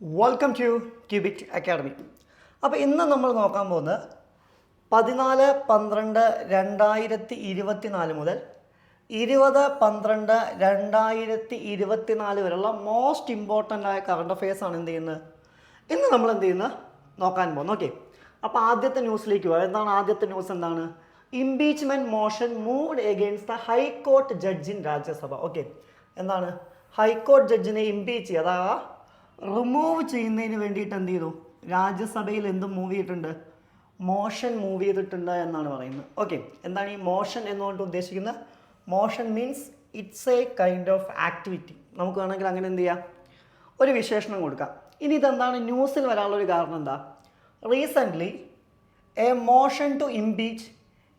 Welcome to cubit academy. അപ്പോൾ ഇന്ന് നമ്മൾ നോക്കാൻ പോകുന്നത് 14/12/2024 മുതൽ 20/12/2024 വരെയുള്ള മോസ്റ്റ് ഇമ്പോർട്ടൻ്റ് ആയ കറണ്ട് അഫയേഴ്സാണ് എന്ത് ചെയ്യുന്നത് ഇന്ന് നമ്മൾ എന്ത് ചെയ്യുന്നത് നോക്കാൻ പോകുന്നത്. ഓക്കെ, അപ്പോൾ ആദ്യത്തെ ന്യൂസിലേക്ക് പോകാം. എന്താണ് ആദ്യത്തെ ന്യൂസ്? എന്താണ്? Impeachment motion moved against the high court judge in Rajya Sabha. Okay, എന്താണ്? ഹൈക്കോർട്ട് ജഡ്ജിനെ ഇംപീച്ച് ചെയ്യുക, അതാ റിമൂവ് ചെയ്യുന്നതിന് വേണ്ടിയിട്ട് എന്ത് ചെയ്തു? രാജ്യസഭയിൽ എന്ത് മൂവ് ചെയ്തിട്ടുണ്ട്? മോഷൻ മൂവ് ചെയ്തിട്ടുണ്ട് എന്നാണ് പറയുന്നത്. ഓക്കെ, എന്താണ് ഈ മോഷൻ എന്നുകൊണ്ട് ഉദ്ദേശിക്കുന്നത്? Motion means it's A kind of activity. നമുക്ക് വേണമെങ്കിൽ അങ്ങനെ എന്ത് ചെയ്യാം, ഒരു വിശേഷണം കൊടുക്കാം. ഇനി ഇതെന്താണ് ന്യൂസിൽ വരാനുള്ളൊരു കാരണം? എന്താ? Recently a motion to impeach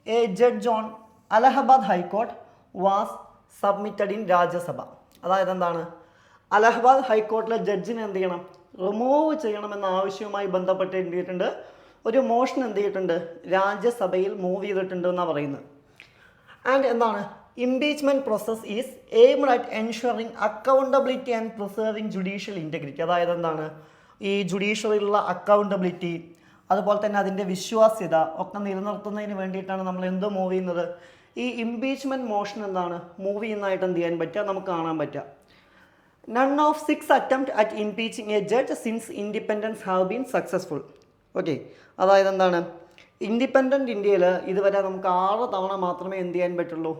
a judge on Allahabad high court was submitted in Rajya Sabha. അതായത് എന്താണ്? അലഹബാദ് ഹൈക്കോർട്ടിലെ ജഡ്ജിനെ എന്ത് ചെയ്യണം? റിമൂവ് ചെയ്യണമെന്ന ആവശ്യവുമായി ബന്ധപ്പെട്ട് എന്ത് ചെയ്തിട്ടുണ്ട്? ഒരു മോഷൻ എന്ത് ചെയ്തിട്ടുണ്ട്? രാജ്യസഭയിൽ മൂവ് ചെയ്തിട്ടുണ്ട് എന്നാണ് പറയുന്നത്. ആൻഡ് എന്താണ്? Impeachment process is aimed at ensuring accountability and preserving judicial integrity. അതായത് എന്താണ്? ഈ ജുഡീഷ്യറിയിലുള്ള അക്കൗണ്ടബിലിറ്റി, അതുപോലെ തന്നെ അതിൻ്റെ വിശ്വാസ്യത ഒക്കെ നിലനിർത്തുന്നതിന് വേണ്ടിയിട്ടാണ് നമ്മൾ എന്ത് മൂവ് ചെയ്യുന്നത്? ഈ ഇംപീച്ച്മെൻറ്റ് മോഷൻ എന്താണ് മൂവ് ചെയ്യുന്നതായിട്ട് എന്ത് ചെയ്യാൻ പറ്റുക? നമുക്ക് കാണാൻ പറ്റുക. None of 6 attempts at impeaching a judge since independence have been successful. Okay, അതായത് എന്താണ്? ഇൻഡിപെൻഡൻറ്റ് ഇന്ത്യയിൽ ഇതുവരെ നമുക്ക് 6 തവണ മാത്രമേ എന്ത് ചെയ്യാൻ പറ്റുള്ളൂ?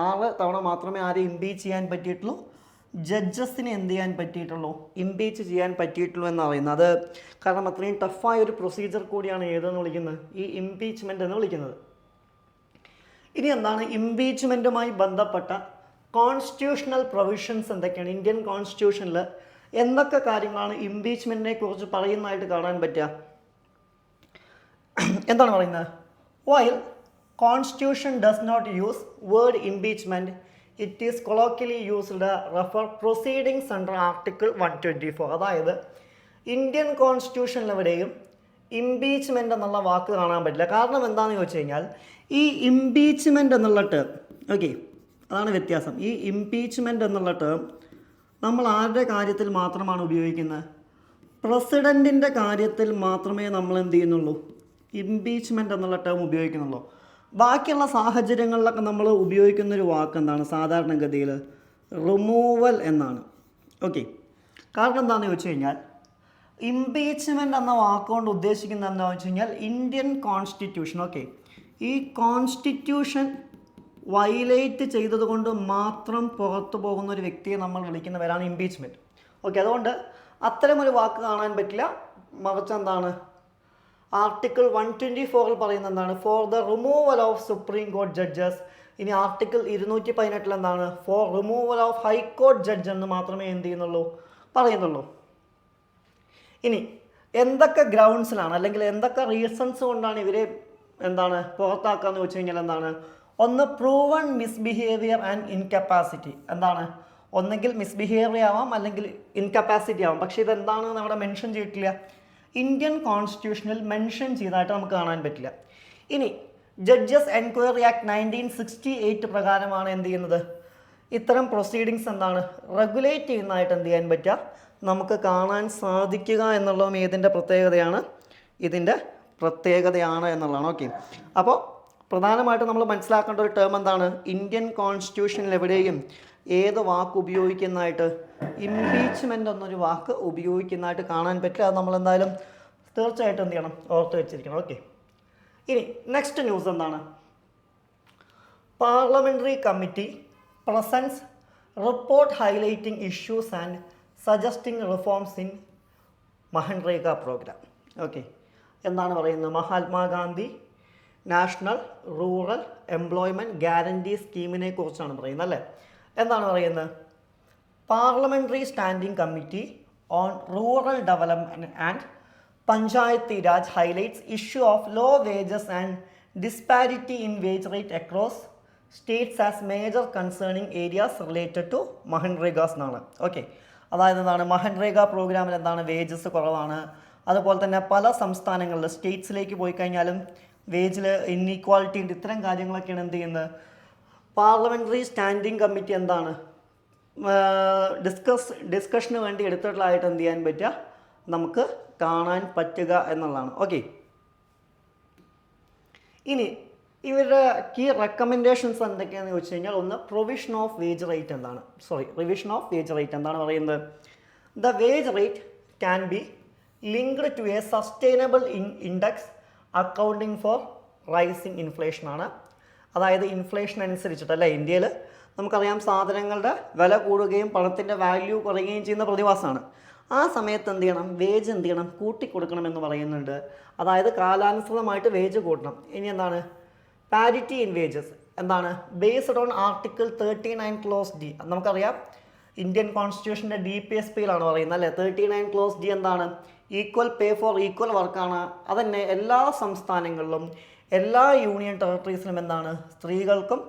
6 തവണ മാത്രമേ ആരെ ഇംപീച്ച് ചെയ്യാൻ പറ്റിയിട്ടുള്ളൂ? ജഡ്ജസിനെ എന്ത് ചെയ്യാൻ പറ്റിയിട്ടുള്ളൂ? ഇംപീച്ച് ചെയ്യാൻ പറ്റിയിട്ടുള്ളൂ എന്ന് പറയുന്നത്. അത് കാരണം അത്രയും ടഫായ ഒരു പ്രൊസീജിയർ കൂടിയാണ് ഏതെന്ന് വിളിക്കുന്നത്? ഈ ഇംപീച്ച്മെൻ്റ് എന്ന് വിളിക്കുന്നത്. ഇനി എന്താണ് ഇംപീച്ച്മെൻറ്റുമായി ബന്ധപ്പെട്ട കോൺസ്റ്റിറ്റ്യൂഷണൽ പ്രൊവിഷൻസ് എന്തൊക്കെയാണ്? ഇന്ത്യൻ കോൺസ്റ്റിറ്റ്യൂഷനിൽ എന്തൊക്കെ കാര്യങ്ങളാണ് ഇംപീച്ച്മെൻറ്റിനെ കുറിച്ച് പറയുന്നതായിട്ട് കാണാൻ പറ്റുക? എന്താണ് പറയുന്നത്? While constitution does not use word impeachment, it is colloquially used refer proceedings under article 124. അതായത് ഇന്ത്യൻ കോൺസ്റ്റിറ്റ്യൂഷനിലെവിടെയും ഇംപീച്ച്മെൻ്റ് എന്നുള്ള വാക്ക് കാണാൻ പറ്റില്ല. കാരണം എന്താണെന്ന് ചോദിച്ചു കഴിഞ്ഞാൽ ഈ ഇംപീച്ച്മെൻ്റ് എന്നുള്ള ടേം, ഓക്കെ, അതാണ് വ്യത്യാസം. ഈ ഇംപീച്ച്മെൻ്റ് എന്നുള്ള ടേം നമ്മൾ ആരുടെ കാര്യത്തിൽ മാത്രമാണ് ഉപയോഗിക്കുന്നത്? പ്രസിഡൻറ്റിൻ്റെ കാര്യത്തിൽ മാത്രമേ നമ്മൾ എന്ത് ചെയ്യുന്നുള്ളൂ? ഇംപീച്ച്മെൻ്റ് എന്നുള്ള ടേം ഉപയോഗിക്കുന്നുള്ളൂ. ബാക്കിയുള്ള സാഹചര്യങ്ങളിലൊക്കെ നമ്മൾ ഉപയോഗിക്കുന്നൊരു വാക്ക് എന്താണ്? സാധാരണഗതിയിൽ റിമൂവൽ എന്നാണ്. ഓക്കെ, കാരണം എന്താണെന്ന് ചോദിച്ചു കഴിഞ്ഞാൽ ഇംപീച്ച്മെൻ്റ് എന്ന വാക്കുകൊണ്ട് ഉദ്ദേശിക്കുന്നത് എന്താണെന്ന് വെച്ച് കഴിഞ്ഞാൽ ഇന്ത്യൻ കോൺസ്റ്റിറ്റ്യൂഷൻ, ഓക്കെ, ഈ കോൺസ്റ്റിറ്റ്യൂഷൻ വയലേറ്റ് ചെയ്തതുകൊണ്ട് മാത്രം പുറത്തു പോകുന്ന ഒരു വ്യക്തിയെ നമ്മൾ വിളിക്കുന്ന പേരാണ് ഇംപീച്ച്മെൻറ്റ്. ഓക്കെ, അതുകൊണ്ട് അത്തരമൊരു വാക്ക് കാണാൻ പറ്റില്ല. മറിച്ച് എന്താണ്? ആർട്ടിക്കിൾ 124 പറയുന്നത് എന്താണ്? For the removal of supreme court judges. ഇനി ആർട്ടിക്കിൾ 218 എന്താണ്? For removal of high court judge എന്ന് മാത്രമേ എന്ത് ചെയ്യുന്നുള്ളൂ? പറയുന്നുള്ളൂ. ഇനി എന്തൊക്കെ ഗ്രൗണ്ട്സിലാണ് അല്ലെങ്കിൽ എന്തൊക്കെ റീസൺസ് കൊണ്ടാണ് ഇവരെ എന്താണ് പുറത്താക്കാന്ന് വെച്ച് കഴിഞ്ഞാൽ എന്താണ്? ഒന്ന്, പ്രൂവൺ മിസ്ബിഹേവിയർ ആൻഡ് ഇൻകപ്പാസിറ്റി. എന്താണ്? ഒന്നെങ്കിൽ മിസ്ബിഹേവിയർ ആവാം അല്ലെങ്കിൽ ഇൻകപ്പാസിറ്റി ആവാം. പക്ഷേ ഇതെന്താണെന്ന് അവിടെ മെൻഷൻ ചെയ്തിട്ടില്ല. ഇന്ത്യൻ കോൺസ്റ്റിറ്റ്യൂഷനിൽ മെൻഷൻ ചെയ്തതായിട്ട് നമുക്ക് കാണാൻ പറ്റില്ല. ഇനി ജഡ്ജസ് എൻക്വയറി ആക്ട് 1968 പ്രകാരമാണ് എന്ത് ചെയ്യുന്നത്? ഇത്തരം പ്രൊസീഡിങ്സ് എന്താണ് റെഗുലേറ്റ് ചെയ്യുന്നതായിട്ട് എന്ത് ചെയ്യാൻ പറ്റുക? നമുക്ക് കാണാൻ സാധിക്കുക എന്നുള്ളതും ഏതിൻ്റെ പ്രത്യേകതയാണ്? ഇതിൻ്റെ പ്രത്യേകതയാണ് എന്നുള്ളതാണ്. ഓക്കെ, അപ്പോൾ പ്രധാനമായിട്ടും നമ്മൾ മനസ്സിലാക്കേണ്ട ഒരു ടേം എന്താണ്? ഇന്ത്യൻ കോൺസ്റ്റിറ്റ്യൂഷനിൽ എവിടെയും ഏത് വാക്ക് ഉപയോഗിക്കുന്നതായിട്ട്? ഇംപീച്ച്മെൻ്റ് എന്നൊരു വാക്ക് ഉപയോഗിക്കുന്നതായിട്ട് കാണാൻ പറ്റില്ല. അത് നമ്മളെന്തായാലും തീർച്ചയായിട്ടും എന്ത് ചെയ്യണം? ഓർത്ത് വെച്ചിരിക്കണം. ഓക്കെ, ഇനി നെക്സ്റ്റ് ന്യൂസ് എന്താണ്? Parliamentary committee presents report highlighting issues and suggesting reforms in മൻരേഗ പ്രോഗ്രാം. ഓക്കെ, എന്താണ് പറയുന്നത്? Mahatma Gandhi national rural employment guarantee സ്കീമിനെ കുറിച്ചാണ് പറയുന്നത് അല്ലേ? എന്താണ് പറയുന്നത്? Parliamentary standing committee on rural development and panchayati raj highlights issue of low wages and disparity in wage rate across states as major concerning areas related to MGNREGAs എന്നാണ്. Okay, അതായത് എന്താണ്? മൻരേഗ പ്രോഗ്രാമിൽ എന്താണ്? വേജസ് കുറവാണ്. അതുപോലെ തന്നെ പല സംസ്ഥാനങ്ങളിൽ സ്റ്റേറ്റ്സിലേക്ക് പോയി കഴിഞ്ഞാലും വേജിൽ ഇൻഈക്വാളിറ്റി ഉണ്ട്. ഇത്തരം കാര്യങ്ങളൊക്കെയാണ് എന്ത് ചെയ്യുന്നത്? പാർലമെൻ്ററി സ്റ്റാൻഡിംഗ് കമ്മിറ്റി എന്താണ് ഡിസ്കഷന് വേണ്ടി എടുത്തിട്ടുള്ളതായിട്ട് എന്ത് ചെയ്യാൻ പറ്റുക? നമുക്ക് കാണാൻ പറ്റുക എന്നുള്ളതാണ്. ഓക്കെ, ഇനി ഇവരുടെ കീ റെക്കമെൻഡേഷൻസ് എന്തൊക്കെയാണെന്ന് ചോദിച്ചു കഴിഞ്ഞാൽ, ഒന്ന് റിവിഷൻ ഓഫ് വേജ് റേറ്റ് എന്താണ് പറയുന്നത്? The wage rate can be linked to a sustainable index accounting for rising inflation ആണ്. അതായത് ഇൻഫ്ലേഷൻ അനുസരിച്ചിട്ടല്ലേ ഇന്ത്യയിൽ നമുക്കറിയാം സാധനങ്ങളുടെ വില കൂടുകയും പണത്തിൻ്റെ വാല്യൂ കുറയുകയും ചെയ്യുന്ന പ്രതിഭാസമാണ്. ആ സമയത്ത് എന്ത് ചെയ്യണം? വേജ് എന്ത് ചെയ്യണം? കൂട്ടിക്കൊടുക്കണമെന്ന് പറയുന്നുണ്ട്. അതായത് കാലാനുസൃതമായിട്ട് വേജ് കൂട്ടണം. ഇനി എന്താണ്? പാരിറ്റി ഇൻ വേജസ് എന്താണ്? Based on article 39 clause D. നമുക്കറിയാം ഇന്ത്യൻ കോൺസ്റ്റിറ്റ്യൂഷൻ്റെ DPSPയിലാണ് പറയുന്നത് അല്ലേ? 39 ക്ലോസ് ഡി എന്താണ്? ഈക്വൽ പേ ഫോർ ഈക്വൽ വർക്കാണ്. അതന്നെ എല്ലാ സംസ്ഥാനങ്ങളിലും എല്ലാ യൂണിയൻ ടെറിട്ടറീസിലും എന്താണ്? സ്ത്രീകൾക്കും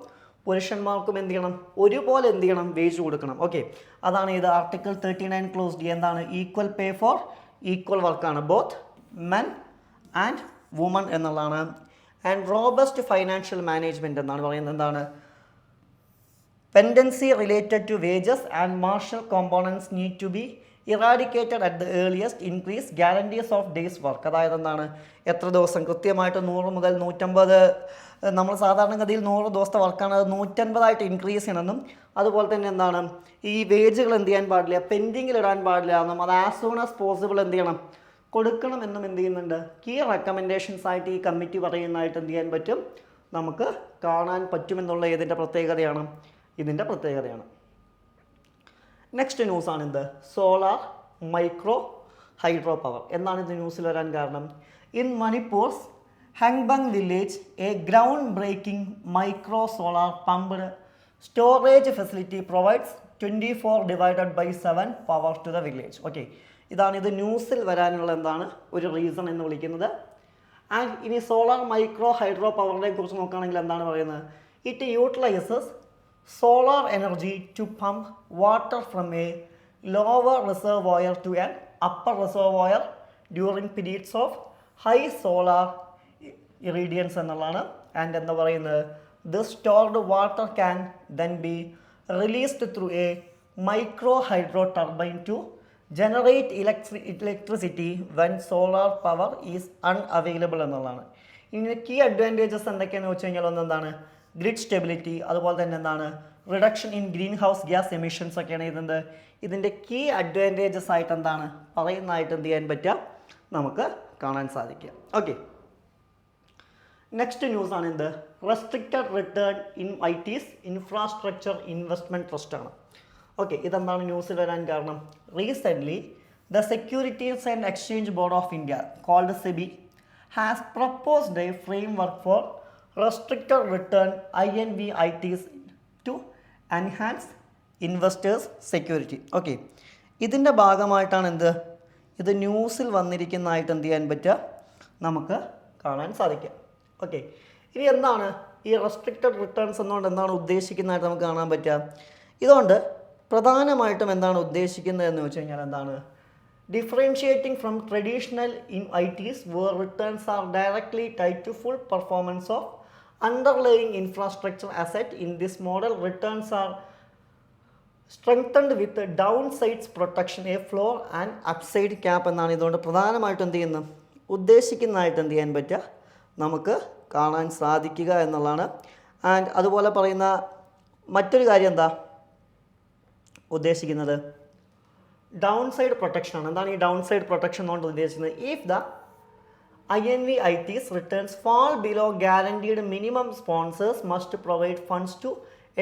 പുരുഷന്മാർക്കും എന്ത് ചെയ്യണം? ഒരുപോലെ എന്ത് ചെയ്യണം? വേജ് കൊടുക്കണം. ഓക്കെ, അതാണ് ഇത് ആർട്ടിക്കിൾ 39 ക്ലോസ് ഡി എന്താണ്? ഈക്വൽ പേ ഫോർ ഈക്വൽ വർക്കാണ്, ബോത്ത് മെൻ ആൻഡ് വുമൺ എന്നുള്ളതാണ്. ആൻഡ് റോബസ്റ്റ് ഫൈനാൻഷ്യൽ മാനേജ്മെൻറ്റ് എന്നാണ് പറയുന്നത്. എന്താണ്? Pendency related to wages and material components need to be eradicated at the earliest increase guarantees of days work. അതായത് എന്താണ്? എത്ര ദിവസം കൃത്യമായിട്ട് 100 മുതൽ 150, നമ്മൾ സാധാരണഗതിയിൽ 100 ദിവസത്തെ വർക്കാണ്, അത് 150 ഇൻക്രീസ് ചെയ്യണമെന്നും അതുപോലെ തന്നെ എന്താണ്? ഈ വേജുകൾ എന്ത് ചെയ്യാൻ പാടില്ല? പെൻഡിങ്ങിൽ ഇടാൻ പാടില്ല എന്നും അത് ആസ് സൂൺ ആസ് പോസിബിൾ എന്ത് ചെയ്യണം? കൊടുക്കണം എന്നും എന്ത് ചെയ്യുന്നുണ്ട്? കീ റെക്കമെൻഡേഷൻസ് ആയിട്ട് ഈ കമ്മിറ്റി പറയുന്നതായിട്ട് എന്ത് ചെയ്യാൻ പറ്റും? നമുക്ക് കാണാൻ പറ്റുമെന്നുള്ള ഇതിൻ്റെ പ്രത്യേകതയാണ്. നെക്സ്റ്റ് ന്യൂസാണ് എന്ത്? Solar micro hydro power. എന്താണ് ഇത് ന്യൂസിൽ വരാൻ കാരണം? In Manipur's Hungbung village a ground breaking micro solar pumped storage facility provides 24/7 power to the village. Okay, ഇതാണ് ഇത് ന്യൂസിൽ വരാനുള്ള എന്താണ് ഒരു റീസൺ എന്ന് വിളിക്കുന്നത്. ആൻഡ് ഇനി സോളാർ മൈക്രോ ഹൈഡ്രോ പവറിനെ കുറിച്ച് നോക്കുകയാണെങ്കിൽ എന്താണ് പറയുന്നത്? It utilises solar energy to pump water from a lower reservoir to an upper reservoir during periods of high solar irradiance എന്നുള്ളതാണ്. ആൻഡ് എന്താ പറയുന്നത്? This stored water can then be released through a micro hydro turbine to generate electricity when solar power is unavailable എന്നുള്ളതാണ്. ഇനി key advantages എന്തൊക്കെയാണെന്ന് വെച്ച് കഴിഞ്ഞാൽ ഒന്നെന്താണ്? Grid stability, അതുപോലെ തന്നെ എന്താണ്? Reduction in green house gas emissions ഒക്കെയാണ് ഇതിൻ്റെ കീ അഡ്വാൻറ്റേജസ് ആയിട്ട് എന്താണ് പറയുന്നതായിട്ട് എന്ത് ചെയ്യാൻ പറ്റുക? നമുക്ക് കാണാൻ സാധിക്കുക. ഓക്കെ, നെക്സ്റ്റ് ന്യൂസ് ആണ് എന്ത്? Restricted return in IT's infrastructure investment trust ആണ്. ഓക്കെ, ഇതെന്താണ് ന്യൂസിൽ വരാൻ കാരണം? Recently the securities and exchange board of India called SEBI has proposed a framework for restricted return INVITs to enhance investors security. Okay, ഇതിൻ്റെ ഭാഗമായിട്ടാണ് എന്ത്? ഇത് ന്യൂസിൽ വന്നിരിക്കുന്നതായിട്ട് എന്ത് ചെയ്യാൻ പറ്റുക? നമുക്ക് കാണാൻ സാധിക്കുക. ഓക്കെ, ഇനി എന്താണ് ഈ റെസ്ട്രിക്റ്റഡ് റിട്ടേൺസ് എന്നുകൊണ്ട് എന്താണ് ഉദ്ദേശിക്കുന്നതായിട്ട് നമുക്ക് കാണാൻ പറ്റുക? ഇതുകൊണ്ട് പ്രധാനമായിട്ടും എന്താണ് ഉദ്ദേശിക്കുന്നത് എന്ന് വെച്ച് കഴിഞ്ഞാൽ എന്താണ്? differentiating from traditional in ITs where returns are directly tied to full performance of underlying infrastructure asset. In this model, returns are strengthened with downsides protection, a floor and upside cap എന്നാണ് ഇതുകൊണ്ട് പ്രധാനമായിട്ടും എന്ത് ചെയ്യുന്നത്? ഉദ്ദേശിക്കുന്നതായിട്ട് എന്ത് ചെയ്യാൻ പറ്റുക? നമുക്ക് കാണാൻ സാധിക്കുക എന്നുള്ളതാണ്. ആൻഡ് അതുപോലെ പറയുന്ന മറ്റൊരു കാര്യം എന്താ ഉദ്ദേശിക്കുന്നത്? ഡൗൺ സൈഡ് പ്രൊട്ടക്ഷൻ ആണ്. എന്താണ് ഈ ഡൗൺ സൈഡ് പ്രൊട്ടക്ഷൻ കൊണ്ട് ഉദ്ദേശിക്കുന്നത്? If the INVITs returns fall below guaranteed minimum, sponsors must provide funds to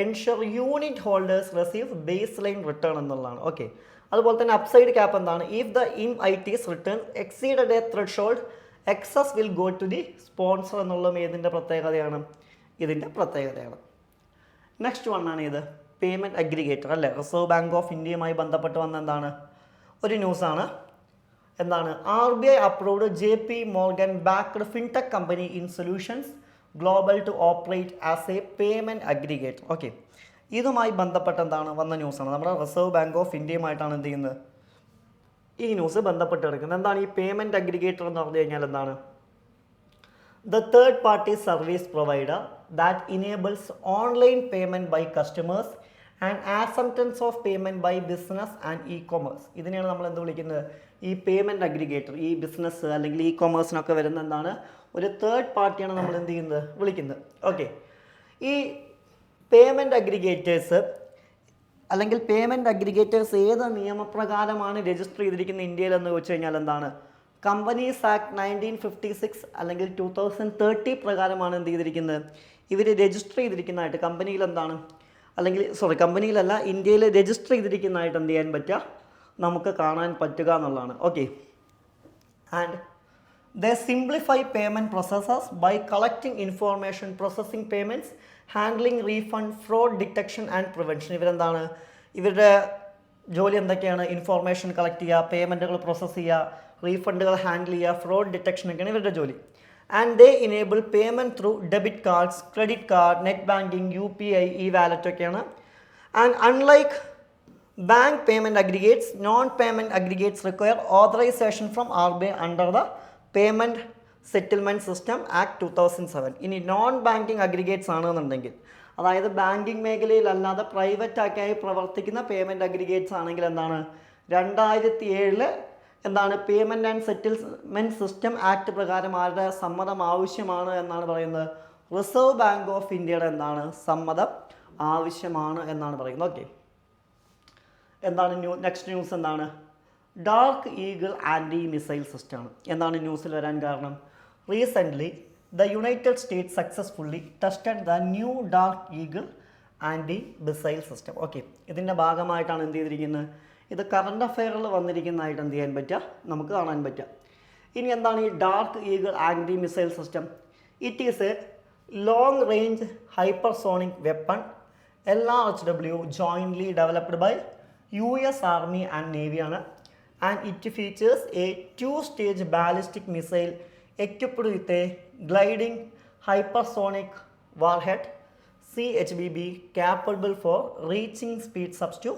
ensure unit holders receive baseline return എന്നുള്ളതാണ്. ഓക്കെ, അതുപോലെ തന്നെ അപ്സൈഡ് ക്യാപ്പ് എന്താണ്? If the INVITs return exceeded a threshold, excess will go to the sponsor എന്നുള്ളതും ഇതിൻ്റെ പ്രത്യേകതയാണ്. Next one ആണ് ഇത് payment aggregator അല്ലേ? റിസർവ് ബാങ്ക് ഓഫ് ഇന്ത്യയുമായി ബന്ധപ്പെട്ട് വന്ന എന്താണ് ഒരു ന്യൂസാണ്. എന്താണ്? RBI approved JP Morgan backed fintech company in solutions global to operate as a payment aggregator. Okay, ഇതുമായി ബന്ധപ്പെട്ട് എന്താണ് വന്ന ന്യൂസാണ്. നമ്മുടെ റിസർവ് ബാങ്ക് ഓഫ് ഇന്ത്യയുമായിട്ടാണ് എന്ത് ചെയ്യുന്നത്? ഈ ന്യൂസ് ബന്ധപ്പെട്ട് കിടക്കുന്നത്. എന്താണ് ഈ പേയ്മെൻറ്റ് അഗ്രിഗേറ്റർ എന്ന് പറഞ്ഞു കഴിഞ്ഞാൽ എന്താണ്? The third party service provider that enables online payment by customers and acceptance of payment by business and e commerce. ഇതിനെയാണ് നമ്മൾ എന്ത് വിളിക്കുന്നത്? ഈ പേയ്മെൻറ്റ് അഗ്രിഗേറ്റർ. ഈ ബിസിനസ് അല്ലെങ്കിൽ ഇ കൊമേഴ്സിനൊക്കെ വരുന്ന എന്താണ്? ഒരു തേർഡ് പാർട്ടിയാണ് നമ്മൾ എന്ത് ചെയ്യുന്നത്? വിളിക്കുന്നത്. ഓക്കെ, ഈ പേയ്മെൻറ്റ് അഗ്രിഗേറ്റേഴ്സ് അല്ലെങ്കിൽ പേയ്മെൻറ്റ് അഗ്രിഗേറ്റേഴ്സ് ഏത് നിയമപ്രകാരമാണ് രജിസ്റ്റർ ചെയ്തിരിക്കുന്ന ഇന്ത്യയിലെന്ന് ചോദിച്ചു കഴിഞ്ഞാൽ എന്താണ്? കമ്പനീസ് ആക്ട് 1956 അല്ലെങ്കിൽ 2030 പ്രകാരമാണ് എന്ത് ചെയ്തിരിക്കുന്നത്? ഇവർ രജിസ്റ്റർ ചെയ്തിരിക്കുന്നതായിട്ട് കമ്പനിയിൽ എന്താണ്, അല്ലെങ്കിൽ കമ്പനിയിലല്ല, ഇന്ത്യയിൽ രജിസ്റ്റർ ചെയ്തിരിക്കുന്നതായിട്ട് എന്ത് ചെയ്യാൻ പറ്റുക? നമുക്ക് കാണാൻ പറ്റുക എന്നുള്ളതാണ്. Okay, and they simplify payment processes by collecting information, processing payments, handling refund, fraud detection and prevention. ഇവരെന്താണ്? ഇവരുടെ ജോലി എന്തൊക്കെയാണ്? ഇൻഫോർമേഷൻ കളക്ട് ചെയ്യുക, പേയ്മെൻറ്റുകൾ പ്രോസസ്സ് ചെയ്യുക, റീഫണ്ടുകൾ ഹാൻഡിൽ ചെയ്യുക, ഫ്രോഡ് ഡിറ്റക്ഷൻ ഒക്കെയാണ് ഇവരുടെ ജോലി. And they enable payment through debit cards, credit card, net banking, UPI, wallet ഒക്കെയാണ്. And unlike bank payment aggregates, non payment aggregates require authorization from RBI under the payment settlement system act 2007. ഇനി non banking aggregates ആണെന്നുണ്ടെങ്കിൽ, അതായത് banking മേഖലയിലല്ലാതെ പ്രൈവറ്റായി പ്രവർത്തിക്കുന്ന payment aggregates ആണെങ്കിൽ എന്താണ്? 2007 എന്താണ്? Payment and settlement system act പ്രകാരം ആരുടെ സമ്മതം ആവശ്യമാണ് എന്നാണ് പറയുന്നത്? റിസർവ് ബാങ്ക് ഓഫ് ഇന്ത്യയുടെ എന്താണ്? സമ്മതം ആവശ്യമാണ് എന്നാണ് പറയുന്നത്. ഓക്കെ, എന്താണ് നെക്സ്റ്റ് ന്യൂസ് എന്താണ്? ഡാർക്ക് ഈഗിൾ ആൻറ്റി മിസൈൽ സിസ്റ്റമാണ്. എന്താണ് ന്യൂസിൽ വരാൻ കാരണം? Recently the United States successfully tested the new dark eagle anti missile system. Okay, ഇതിൻ്റെ ഭാഗമായിട്ടാണ് എന്ത് ചെയ്തിരിക്കുന്നത്? ഇത് കറണ്ട് അഫെയറിൽ വന്നിരിക്കുന്നതായിട്ട് എന്ത് ചെയ്യാൻ പറ്റുക? നമുക്ക് കാണാൻ പറ്റുക. ഇനി എന്താണ് ഈ dark eagle anti missile system? It is a long range hypersonic weapon LRHW jointly developed by US Army and Navy ആണ്. And it features a two-stage ballistic missile equipped with a gliding hypersonic warhead CHBB capable for reaching speeds up to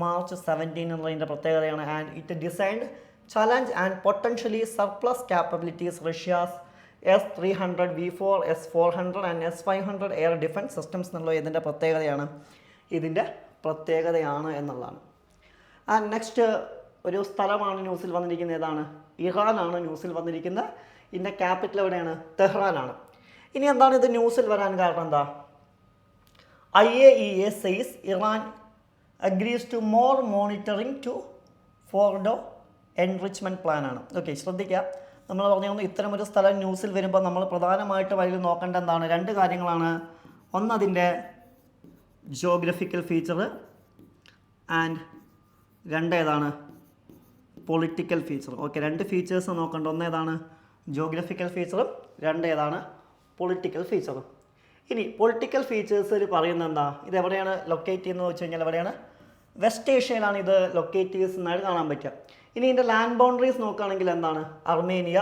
March 17 എന്നുള്ളതിൻ്റെ പ്രത്യേകതയാണ്. And it designed challenge and potentially surplus capabilities Russia's S-300, V-4, S-400 and S-500 air defence systems എന്നുള്ള ഇതിൻ്റെ പ്രത്യേകതയാണ് എന്നുള്ളതാണ്. And next ഒരു സ്ഥലമാണ് ന്യൂസിൽ വന്നിരിക്കുന്നത്. ഏതാണ്? ഇറാനാണ് ന്യൂസിൽ വന്നിരിക്കുന്നത്. ഇതിൻ്റെ ക്യാപിറ്റൽ എവിടെയാണ്? തെഹ്റാനാണ്. ഇനി എന്താണ് ഇത് ന്യൂസിൽ വരാൻ കാരണം? എന്താ? IAEA says Iran agrees to more monitoring to Fordo enrichment plan ആണ്. ഓക്കെ, ശ്രദ്ധിക്കുക. നമ്മൾ പറഞ്ഞു ഇത്തരമൊരു സ്ഥലം ന്യൂസിൽ വരുമ്പോൾ നമ്മൾ പ്രധാനമായിട്ടും അതിൽ നോക്കേണ്ട എന്താണ്? രണ്ട് കാര്യങ്ങളാണ്. ഒന്ന് അതിൻ്റെ ജിയോഗ്രഫിക്കൽ ഫീച്ചർ ആൻഡ് രണ്ട് ഏതാണ്? Political feature. ഓക്കെ, രണ്ട് ഫീച്ചേഴ്സ് നോക്കേണ്ട. ഒന്ന് ഏതാണ്? ജിയോഗ്രഫിക്കൽ ഫീച്ചറും രണ്ട് ഏതാണ്? പൊളിറ്റിക്കൽ ഫീച്ചറും. ഇനി പൊളിറ്റിക്കൽ ഫീച്ചേഴ്സിൽ പറയുന്നത് എന്താ? ഇത് എവിടെയാണ് ലൊക്കേറ്റ് ചെയ്യുന്നത് വെച്ച് കഴിഞ്ഞാൽ എവിടെയാണ്? വെസ്റ്റ് ഏഷ്യയിലാണ് ഇത് ലൊക്കേറ്റ് ചെയ്യുന്നതായിട്ട് കാണാൻ പറ്റുക. ഇനി ഇതിൻ്റെ ലാൻഡ് ബൗണ്ടറീസ് നോക്കുകയാണെങ്കിൽ എന്താണ്? അർമേനിയ,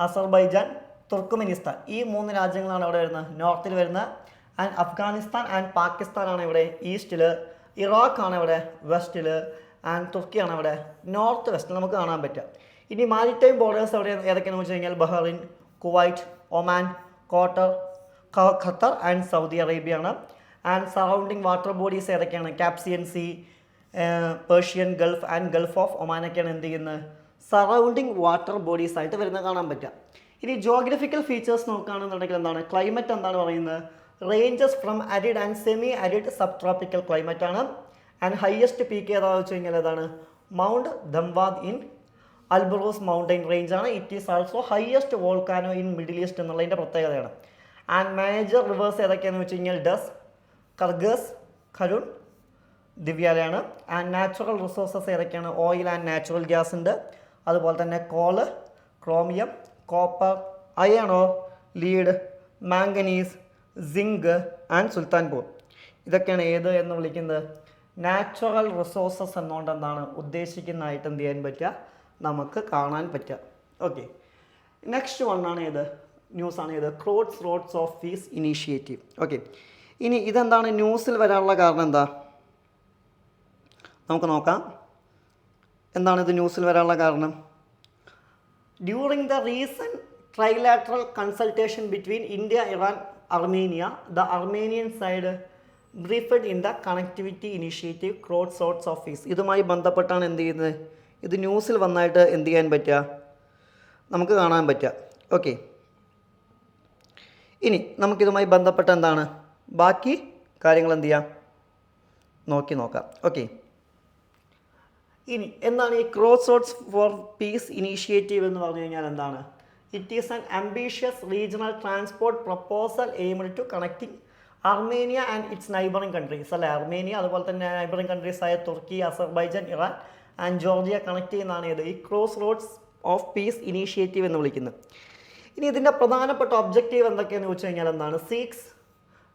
അസർബൈജാൻ, തുർക്ക്മെനിസ്ഥാൻ, ഈ മൂന്ന് രാജ്യങ്ങളാണ് ഇവിടെ വരുന്നത്, നോർത്തിൽ വരുന്നത്. ആൻഡ് അഫ്ഗാനിസ്ഥാൻ ആൻഡ് പാകിസ്ഥാനാണ് ഇവിടെ ഈസ്റ്റിൽ, ഇറാഖാണ് ഇവിടെ വെസ്റ്റിൽ, ആൻഡ് തുർക്കിയാണ് ഇവിടെ നോർത്ത് വെസ്റ്റിൽ നമുക്ക് കാണാൻ പറ്റുക. ഇനി മാരിടൈം ബോർഡേഴ്സ് ഏതൊക്കെയാണെന്ന് വെച്ച് കഴിഞ്ഞാൽ Bahrain, Kuwait, Oman, Qatar and Saudi Arabia ആണ്. ആൻഡ് സറൗണ്ടിങ് വാട്ടർ ബോഡീസ് ഏതൊക്കെയാണ്? Caspian sea, Persian gulf and gulf of ഒമാനൊക്കെയാണ് എന്ത് ചെയ്യുന്നത്? സറൗണ്ടിങ് വാട്ടർ ബോഡീസ് ആയിട്ട് വരുന്നത് കാണാൻ പറ്റുക. ഇനി ജിയോഗ്രഫിക്കൽ ഫീച്ചേഴ്സ് നോക്കുകയാണെന്നുണ്ടെങ്കിൽ എന്താണ്? ക്ലൈമറ്റ് എന്താണ് പറയുന്നത്? Ranges from arid and semi arid subtropical climate ആണ്. ആൻഡ് ഹയസ്റ്റ് പീക്ക് ഏതാണെന്ന് വെച്ച് കഴിഞ്ഞാൽ ഏതാണ്? Mount Damavand in Alborz mountain range ആണ്. It is also highest volcano in Middle East എന്നുള്ളതിൻ്റെ പ്രത്യേകതയാണ്. ആൻഡ് മേജർ റിവേഴ്സ് ഏതൊക്കെയാണെന്ന് വെച്ച് കഴിഞ്ഞാൽ ഡസ്, കർഗസ്, ഖരുൺ, ദിവ്യാലയാണ്. ആൻഡ് നാച്ചുറൽ റിസോഴ്സസ് ഏതൊക്കെയാണ്? ഓയിൽ ആൻഡ് നാച്ചുറൽ ഗ്യാസ് ഉണ്ട്. അതുപോലെ തന്നെ കോള്, ക്രോമിയം, കോപ്പർ, അയണോ, lead, manganese, zinc and sulphur. ഇതൊക്കെയാണ് ഏത് എന്ന് വിളിക്കുന്നത്? നാച്ചുറൽ റിസോഴ്സസ് എന്നുകൊണ്ട് എന്താണ് ഉദ്ദേശിക്കുന്നതായിട്ട് എന്ത് ചെയ്യാൻ പറ്റുക? നമുക്ക് കാണാൻ പറ്റുക. ഓക്കെ, നെക്സ്റ്റ് വണ്ണാണ് ഏത്? ന്യൂസാണ് ഏത്? Crossroads of peace initiative. Okay, ഇനി ഇതെന്താണ് ന്യൂസിൽ വരാനുള്ള കാരണം? എന്താ നമുക്ക് നോക്കാം. എന്താണ് ഇത് ന്യൂസിൽ വരാനുള്ള കാരണം? During the recent trilateral consultation between India, Iran, Armenia, the Armenian side briefed in the connectivity initiative crossroads of peace. ഇതുമായി ബന്ധപ്പെട്ടാണ് എന്ത് ചെയ്യുന്നത്, ഇത് ന്യൂസിൽ വന്നായിട്ട് എന്ത് ചെയ്യാൻ പറ്റുക, നമുക്ക് കാണാൻ പറ്റുക. ഓക്കെ, ഇനി നമുക്കിതുമായി ബന്ധപ്പെട്ട എന്താണ് ബാക്കി കാര്യങ്ങൾ എന്ത് ചെയ്യാം നോക്കാം. ഓക്കെ, ഇനി എന്താണ് ഈ crossroads for peace initiative എന്ന് പറഞ്ഞു കഴിഞ്ഞാൽ എന്താണ്? It is an ambitious regional transport proposal aimed to connecting Armenia and its neighbouring countries. അല്ലെ, അർമേനിയ അതുപോലെ തന്നെ നൈബറിംഗ് കൺട്രീസ് ആയ Turkey, Azerbaijan, Iran and Georgia connect ചെയ്യുന്നതാണ് ഇത് ഈ crossroads of peace initiative എന്ന് വിളിക്കുന്നത്. ഇനി ഇതിൻ്റെ പ്രധാനപ്പെട്ട ഒബ്ജക്റ്റീവ് എന്തൊക്കെയെന്ന് ചോദിച്ചു കഴിഞ്ഞാൽ എന്താണ്? Seeks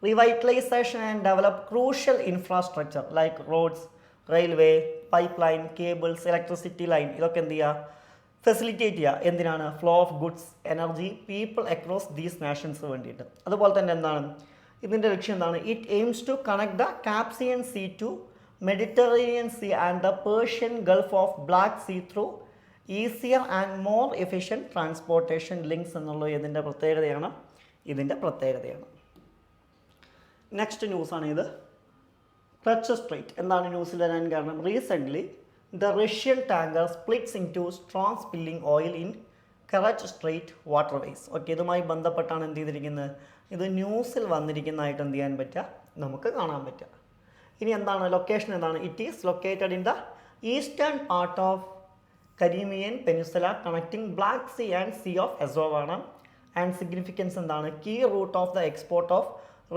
revitalisation and develop crucial infrastructure like roads, railway, pipe line, cables, electricity line, ഇതൊക്കെ എന്ത് ചെയ്യുക, ഫെസിലിറ്റേറ്റ് ചെയ്യുക. എന്തിനാണ്? Flow of goods, energy, people across these nations വേണ്ടിയിട്ട്. അതുപോലെ തന്നെ എന്താണ് ഇതിൻ്റെ ലക്ഷ്യം എന്താണ്? It aims to connect the Caspian Sea to Mediterranean Sea and the Persian Gulf of Black Sea through easier and more efficient transportation links എന്നുള്ളത് ഇതിൻ്റെ പ്രത്യേകതയാണ്. നെക്സ്റ്റ് ന്യൂസാണ് ഇത്. കച്ച് സ്ട്രൈറ്റ്. എന്താണ് ന്യൂസിൽ വരാൻ കാരണം? Recently the Russian tanker splits in two strong spilling oil in Kerch Strait waterways. Okay, ഇതുമായി ബന്ധപ്പെട്ടാണ് എന്ത് ചെയ്തിരിക്കുന്നത്, ഇത് ന്യൂസിൽ വന്നിരിക്കുന്നതായിട്ട് എന്ത് ചെയ്യാൻ പറ്റുക, നമുക്ക് കാണാൻ പറ്റുക. ഇനി എന്താണ് ലൊക്കേഷൻ എന്താണ്? It is located in the eastern part of Crimean peninsula connecting Black Sea and Sea of Azov ആണ്. ആൻഡ് സിഗ്നിഫിക്കൻസ് എന്താണ്? Key route of the export of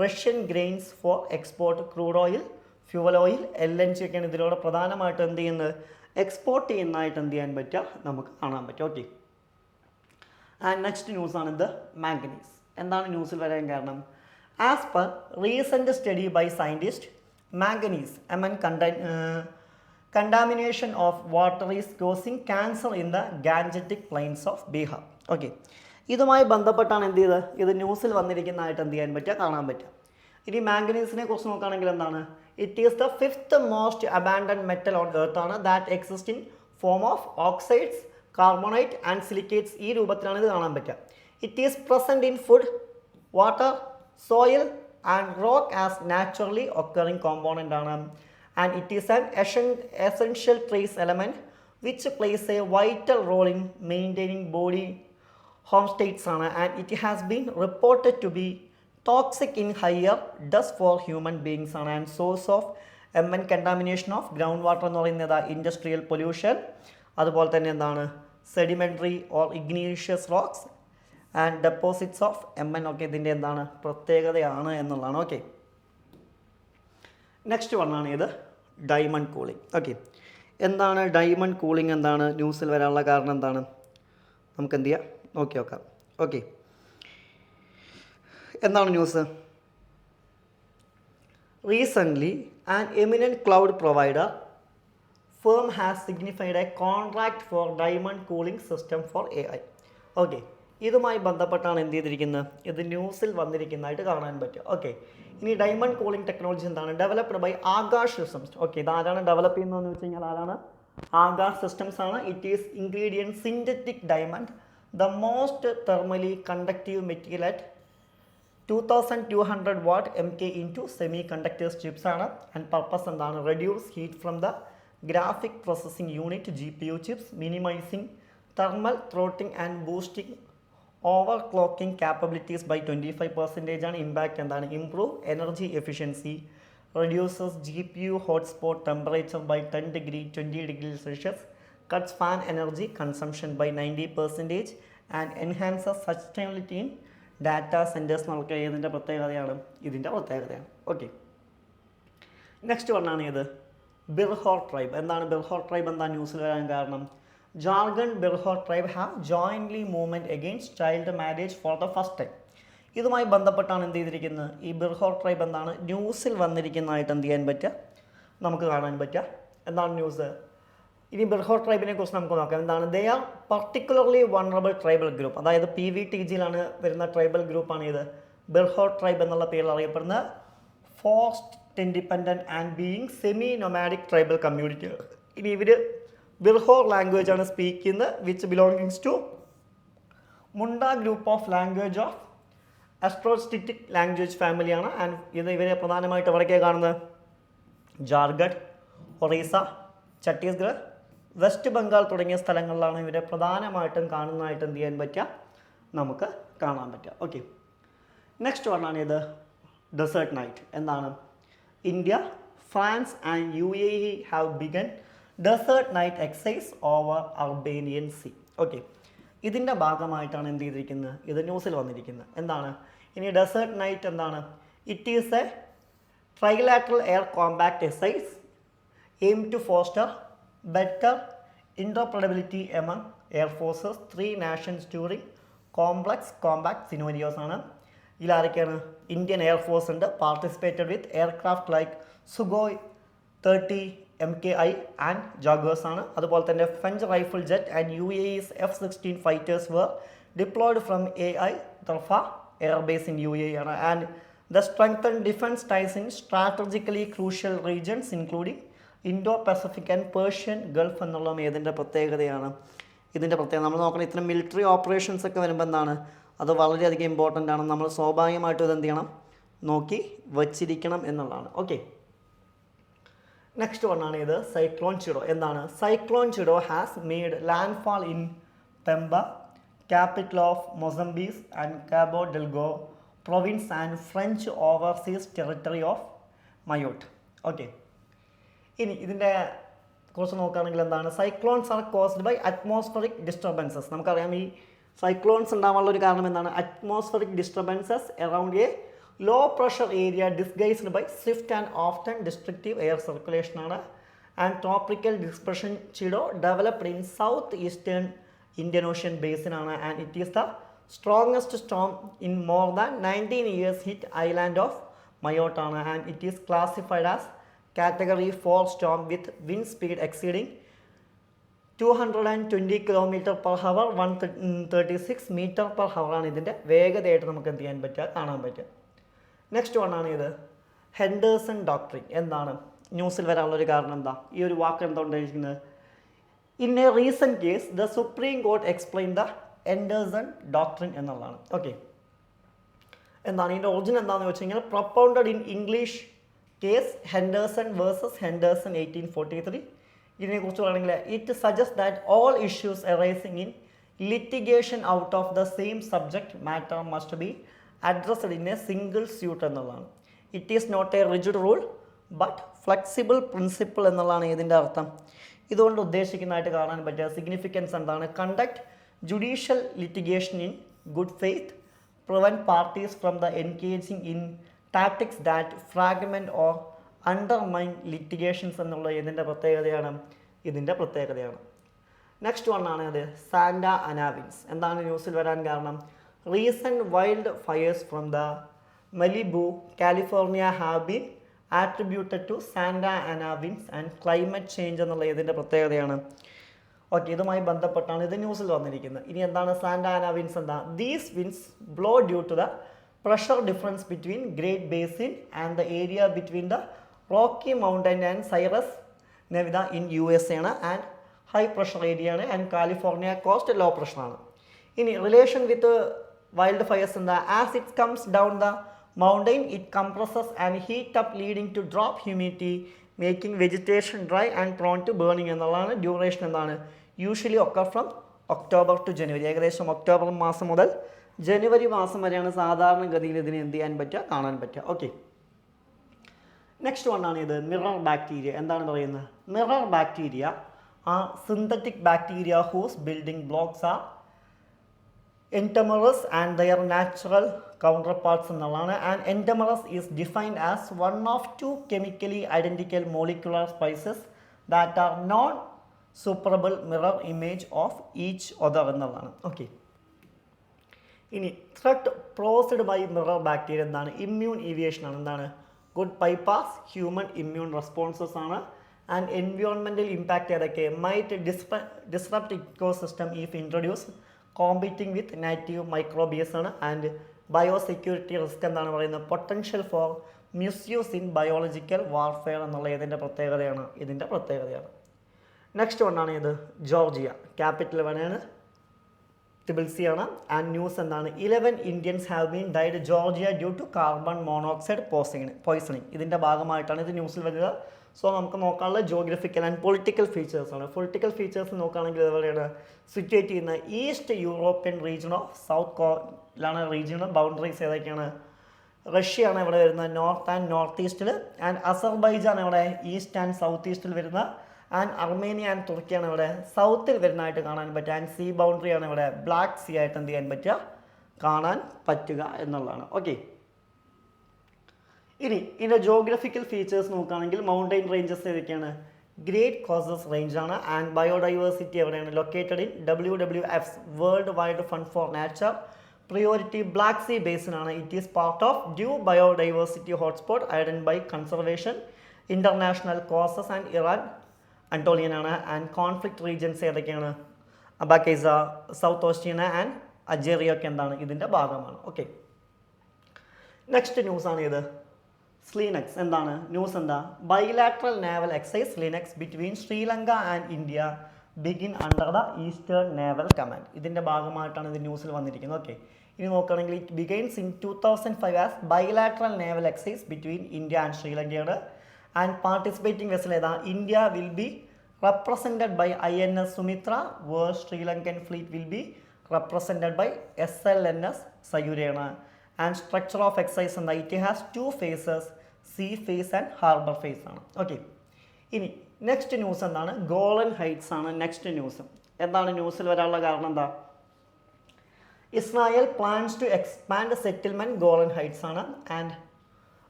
Russian grains for export, crude oil, fuel oil, LNG ഒക്കെയാണ് ഇതിലൂടെ പ്രധാനമായിട്ട് എന്ത് ചെയ്യുന്നത്, export ചെയ്യുന്നതായിട്ട് എന്ത് ചെയ്യാൻ പറ്റുക, നമുക്ക് കാണാൻ പറ്റും. ഓക്കെ, ആൻഡ് നെക്സ്റ്റ് ന്യൂസാണ് ഇത് മാംഗനീസ്. എന്താണ് ന്യൂസിൽ വരാൻ കാരണം? As per recent study by scientist, manganese among contamination of water is causing cancer in the Gangetic plains of Bihar. Okay, ഇതുമായി ബന്ധപ്പെട്ടാണ് എന്ത് ചെയ്തത്, ഇത് ന്യൂസിൽ വന്നിരിക്കുന്നതായിട്ട് എന്ത് ചെയ്യാൻ പറ്റുക, കാണാൻ പറ്റുക. ഇനി മാംഗനീസിനെ കുറിച്ച് നോക്കുകയാണെങ്കിൽ എന്താണ്? It is the 5th most abundant metal on earth ആണ്. That exist in form of oxides, carbonate and silicates. ഈ രൂപത്തിലാണ് ഇത് കാണാൻ പറ്റുക. It is present in food, water, soil and rock as naturally occurring component ആണ്. And it is an essential trace element which plays a vital role in maintaining body homeostasis ആണ്. And it has been reported to be toxic in higher dose for human beings ആണ്. And source of contamination of groundwater എന്ന് പറയുന്നത് industrial pollution, അതുപോലെ തന്നെ എന്താണ് sedimentary or Ignatius rocks and deposits of ഒക്കെ ഇതിൻ്റെ എന്താണ് പ്രത്യേകതയാണ് എന്നുള്ളതാണ്. ഓക്കെ, നെക്സ്റ്റ് വണ്ണാണ് ഇത് ഡയമണ്ട് കൂളിംഗ്. ഓക്കെ, എന്താണ് ഡയമണ്ട് കൂളിംഗ്, എന്താണ് ന്യൂസിൽ വരാനുള്ള കാരണം എന്താണ്, നമുക്ക് എന്ത് ചെയ്യാം നോക്കാം. ഓക്കെ, എന്താണ് news? Recently an eminent cloud provider firm has signified A contract four diamond cooling system for AI. Okay, ഇതുമായി ബന്ധപ്പെട്ടാണ് എന്ത് ചെയ്തിരിക്കുന്നത്, ഇത് ന്യൂസിൽ വന്നിരിക്കുന്നതായിട്ട് കാണാൻ പറ്റും. ഓക്കെ, ഇനി ഡയമണ്ട് കൂളിംഗ് ടെക്നോളജി എന്താണ്? Developed by Akash systems. Okay, ഇതാരാണ് ഡെവലപ്പ് ചെയ്യുന്നതെന്ന് വെച്ച് കഴിഞ്ഞാൽ ആരാണ്? ആകാശ് സിസ്റ്റംസ് ആണ്. It is ingredient synthetic diamond, the most thermally conductive material at 2200 watt MK into semiconductors chips ആണ്. ആൻഡ് പർപ്പസ് എന്താണ്? Reduce heat from the graphic processing unit GPU chips, minimising thermal throttling and boosting overclocking capabilities by 25% ആണ്. Impact എന്താണ്? Improve energy efficiency, reduces GPU hotspot temperature by 20 degrees Celsius, cuts fan energy consumption by 90% and enhances sustainability in data centers. നമുക്ക് ഇതിൻ്റെ പ്രത്യേകതയാണ്. Okay, next വണ്ണാണ് ഇത് ബിർഹോർ tribe. എന്താണ് ബിർഹോർ tribe? എന്താ ന്യൂസിൽ വരാൻ കാരണം? Jharkhand Birhor tribe have jointly movement against child marriage for the first time. ഇതുമായി ബന്ധപ്പെട്ടാണ് എന്ത് ചെയ്തിരിക്കുന്നത്, ഈ ബിർഹോർ ട്രൈബ് എന്താണ് ന്യൂസിൽ വന്നിരിക്കുന്നതായിട്ട് എന്ത് ചെയ്യാൻ പറ്റുക, നമുക്ക് കാണാൻ പറ്റുക. എന്താണ് ന്യൂസ്? ഇനി ബിർഹോർ ട്രൈബിനെ കുറിച്ച് നമുക്ക് നോക്കാം. എന്താണ്? They are particularly vulnerable tribal group. അതായത് PVTGയിലാണ് വരുന്ന ട്രൈബൽ ഗ്രൂപ്പാണ് ഇത് ബിർഹോർ ട്രൈബ് എന്നുള്ള പേരിൽ അറിയപ്പെടുന്ന forest independent and being semi nomadic tribal community. ഇനി ഇവർ ബിർഹോർ ലാംഗ്വേജ് ആണ് സ്പീക്ക് ചെയ്യുന്നത്, which belongings to Munda group of language of Austroasiatic language ഫാമിലിയാണ്. ആൻഡ് ഇവരെ പ്രധാനമായിട്ട് എവിടേക്കാണ് കാണുന്നത്? ജാർഖണ്ഡ്, ഒറീസ, ഛത്തീസ്ഗഡ്, വെസ്റ്റ് ബംഗാൾ തുടങ്ങിയ സ്ഥലങ്ങളിലാണ് ഇവരെ പ്രധാനമായിട്ടും കാണുന്നതായിട്ട് എന്ത് ചെയ്യാൻ പറ്റുക? നമുക്ക് കാണാൻ പറ്റുക. ഓക്കെ, നെക്സ്റ്റ് വണ്ണാണ് ഇത് ഡെസേർട്ട് നൈറ്റ്. എന്താണ്? India, France and UAE have begun Desert Knight exercise over Arabian Sea. Okay, ഇതിൻ്റെ ഭാഗമായിട്ടാണ് എന്ത് ചെയ്തിരിക്കുന്നത്? ഇത് ന്യൂസിൽ വന്നിരിക്കുന്നത്. എന്താണ്? ഇനി ഡെസേർട്ട് നൈറ്റ് എന്താണ്? It is a trilateral air combat exercise aim to foster better interoperability among air forces 3 nations during complex combat scenarios ആണ്. ഇതിലാരൊക്കെയാണ്? ഇന്ത്യൻ എയർഫോഴ്സ് ഉണ്ട്, participated with aircraft like Sukhoi 30 MKI and Jaguars ആണ്. അതുപോലെ തന്നെ French rifle jet and UAE's F-16 fighters were deployed from AI ദർഫ airbase in UAE ആണ്. And the strengthen defence ties in strategically crucial regions including Indo Pacific and Persian Gulf എന്നുള്ളതും ഏതിൻ്റെ പ്രത്യേകതയാണ്? ഇതിൻ്റെ പ്രത്യേകത നമ്മൾ നോക്കണം. ഇത്തരം മിലിറ്ററി ഓപ്പറേഷൻസ് ഒക്കെ വരുമ്പോൾ എന്താണ്? അത് വളരെയധികം ഇമ്പോർട്ടൻ്റ് ആണ്. നമ്മൾ സ്വാഭാവികമായിട്ടും ഇത് എന്ത് ചെയ്യണം? നോക്കി വച്ചിരിക്കണം എന്നുള്ളതാണ്. ഓക്കെ, നെക്സ്റ്റ് വണ്ണാണ് ഇത് സൈക്ലോൺ ചിഡോ. എന്താണ്? Cyclone Chido has made landfall in Pemba, capital of Mozambique's and Cabo Delgado province and French overseas territory of Mayotte. Okay, ഇനി ഇതിൻ്റെ കുറിച്ച് നോക്കുകയാണെങ്കിൽ എന്താണ്? Cyclones are caused by atmospheric disturbances. നമുക്കറിയാം ഈ സൈക്ലോൺസ് ഉണ്ടാവാനുള്ള ഒരു കാരണം എന്താണ്? Atmospheric disturbances around a low pressure area disguised by swift and often destructive air circulation ആണ്. And tropical dispersion Chido developed in south eastern Indian Ocean basin ആണ്. And it is the strongest storm in more than 19 years hit island of Mayotte ആണ്. And it is classified as category 4 storm with wind speed exceeding 220 km/h, 136 m/h ആണ് ഇതിൻ്റെ വേഗതയായിട്ട് നമുക്ക് എന്ത് ചെയ്യാൻ പറ്റുക? കാണാൻ പറ്റുക. നെക്സ്റ്റ് വണ്ണാണ് ഇത് ഹെൻഡേഴ്സൺ ഡോക്ട്രിൻ. എന്താണ്? ന്യൂസിൽ വരാനുള്ളൊരു കാരണം എന്താ? ഈ ഒരു വാക്ക് എന്താ ഉണ്ടായിരിക്കുന്നത്? In a recent case the Supreme Court explain the Henderson doctrine എന്നുള്ളതാണ്. ഓക്കെ, എന്താണ് ഇതിൻ്റെ ഒറിജിൻ എന്താണെന്ന് വെച്ച് കഴിഞ്ഞാൽ propounded in English case Henderson versus Henderson 1843. ഇതിനെക്കുറിച്ച് പറയുകയാണെങ്കിൽ it suggest that all issues arising in litigation out of the same subject matter must be addressed in a single suit എന്നുള്ളതാണ്. It is not a rigid rule but flexible principle എന്നുള്ളതാണ് ഇതിൻ്റെ അർത്ഥം. ഇതുകൊണ്ട് ഉദ്ദേശിക്കുന്നതായിട്ട് കാണാൻ പറ്റുക സിഗ്നിഫിക്കൻസ് എന്താണ്? Conduct judicial litigation in good faith, prevent parties from the engaging in tactics that fragment or undermine litigations എന്നുള്ള ഇതിൻ്റെ പ്രത്യേകതയാണ്. ഇതിൻ്റെ പ്രത്യേകതയാണ്. നെക്സ്റ്റ് വണ്ണാണ് അത് സാന്റ അന വിൻഡ്സ്. എന്താണ് ന്യൂസിൽ വരാൻ കാരണം? Recent wildfires from the Malibu California have been attributed to Santa Ana winds and climate change എന്നുള്ള ഇതിൻ്റെ പ്രത്യേകതയാണ്. ഓക്കെ, ഇതുമായി ബന്ധപ്പെട്ടാണ് ഇത് ന്യൂസിൽ വന്നിരിക്കുന്നത്. ഇനി എന്താണ് സാന്റ അന വിൻഡ്സ്? എന്താ? These winds blow due to the pressure difference between Great Basin and the area between the Rocky Mountain and Sierra Nevada in USA ആണ്. ആൻഡ് ഹൈ പ്രഷർ ഏരിയ ആണ്. And California coast low pressure ആണ്. ഇനി relation with wildfires എന്താ? As it comes down the mountain it compresses and heat up leading to drop humidity making vegetation dry and prone to burning എന്നുള്ളതാണ്. Duration എന്താണ്? Usually occur from October to January. ഏകദേശം October മാസം മുതൽ ജനുവരി മാസം വരെയാണ് സാധാരണഗതിയിൽ ഇതിന് എന്ത് ചെയ്യാൻ പറ്റുക? കാണാൻ പറ്റുക. ഓക്കെ, നെക്സ്റ്റ് വണ്ണാണ് ഇത് മിറർ ബാക്ടീരിയ. എന്താണ് പറയുന്നത്? Mirror bacteria are synthetic bacteria whose building blocks are enantiomers and their natural counterparts എന്നുള്ളതാണ്. And enantiomers is defined as one of 2 chemically identical molecular species that are non superimposable mirror image of each other എന്നുള്ളതാണ്. Okay, ഇനി threat posed by mirror bacteria എന്താണ്? Immune evasion ആണ്. എന്താണ്? Could bypass human immune responses ആണ്. And environmental impact ഏതൊക്കെ? Might disrupt ecosystem if introduce competing with native microbes ആണ്. And biosecurity risk എന്താണ് പറയുന്നത്? Potential for misuse in biological warfare എന്നുള്ള ഇതിൻ്റെ പ്രത്യേകതയാണ്. ഇതിൻ്റെ പ്രത്യേകതയാണ്. നെക്സ്റ്റ് വണ്ണാണ് ഇത് ജോർജിയ. ക്യാപിറ്റൽ വേണമാണ് ട്രിപ്പിൾ ആണ്. ആൻഡ് ന്യൂസ് എന്താണ് 11 Indians have been died Georgia due to carbon monoxide poisoning. ഇതിൻ്റെ ഭാഗമായിട്ടാണ് ഇത് ന്യൂസിൽ വരിക. സോ നമുക്ക് നോക്കാനുള്ള ജോഗ്രഫിക്കൽ ആൻഡ് പൊളിറ്റിക്കൽ ഫീച്ചേഴ്സാണ്. പൊളിറ്റിക്കൽ ഫീച്ചേഴ്സ് നോക്കുകയാണെങ്കിൽ എവിടെയാണ് സിറ്റുവേറ്റ് ചെയ്യുന്ന east European region of south കോറിലാണ്. റീജിയണൽ ബൗണ്ടറീസ് ഏതൊക്കെയാണ്? റഷ്യയാണ് ഇവിടെ വരുന്നത് നോർത്ത് ആൻഡ് നോർത്ത് ഈസ്റ്റിൽ. ആൻഡ് അസർബൈജാൻ ഇവിടെ ഈസ്റ്റ് ആൻഡ് സൗത്ത് ഈസ്റ്റിൽ വരുന്ന. ആൻഡ് അർമേനിയ ആൻഡ് തുർക്കിയാണ് ഇവിടെ സൗത്തിൽ വരുന്നതായിട്ട് കാണാൻ പറ്റുക. ആൻഡ് സീ ബൗണ്ടറിയാണ് ഇവിടെ ബ്ലാക്ക് സീ ആയിട്ട് എന്ത് ചെയ്യാൻ പറ്റുക, കാണാൻ പറ്റുക എന്നുള്ളതാണ്. ഓക്കെ, ഇനി ഇതിൻ്റെ ജോഗ്രഫിക്കൽ ഫീച്ചേഴ്സ് നോക്കുകയാണെങ്കിൽ മൗണ്ടൈൻ റേഞ്ചസ് ഏതൊക്കെയാണ്? ഗ്രേറ്റ് കോസസ് റേഞ്ച് ആണ്. ആൻഡ് ബയോഡൈവേഴ്സിറ്റി എവിടെയാണ്? Located in WWF World Wide Fund for Nature priority Black Sea basin ആണ്. It is part of the biodiversity hotspot ഐഡൻ by Conservation International Caucasus and Iran Anatolian ആണ്. And conflict regions ഏതൊക്കെയാണ്? അബാക്കൈസ, south ഓസ്റ്റിയന and അജേറിയ ഒക്കെ എന്താണ് ഇതിൻ്റെ ഭാഗമാണ്. Okay, next news ആണ് ഇത് സ്ലീനക്സ്. എന്താണ് ന്യൂസ്? എന്താ? Bilateral naval exercise SLINEX between Sri Lanka and India begin under the eastern naval command. ഇതിൻ്റെ ഭാഗമായിട്ടാണ് ഇത് ന്യൂസിൽ വന്നിരിക്കുന്നത്. ഓക്കെ, ഇനി നോക്കുകയാണെങ്കിൽ it begins in 2005 as bilateral naval exercise between India and ശ്രീലങ്കയാണ്. ആൻഡ് പാർട്ടിസിപ്പേറ്റിംഗ് വെസൽ ഏതാ? India will be represented by INS Sumitra, where Sri Lankan fleet will be represented by SLNS സയൂരയാണ്. ആൻഡ് സ്ട്രക്ചർ ഓഫ് എക്സൈസ് എന്താ? It has 2 phases, sea phase and harbour phase ആണ്. Okay, ഇനി next news എന്താണ്? Golan Heights ആണ് next news. എന്താണ് ന്യൂസിൽ വരാനുള്ള കാരണം? എന്താ? Israel plans to expand settlement Golan Heights ആണ്. And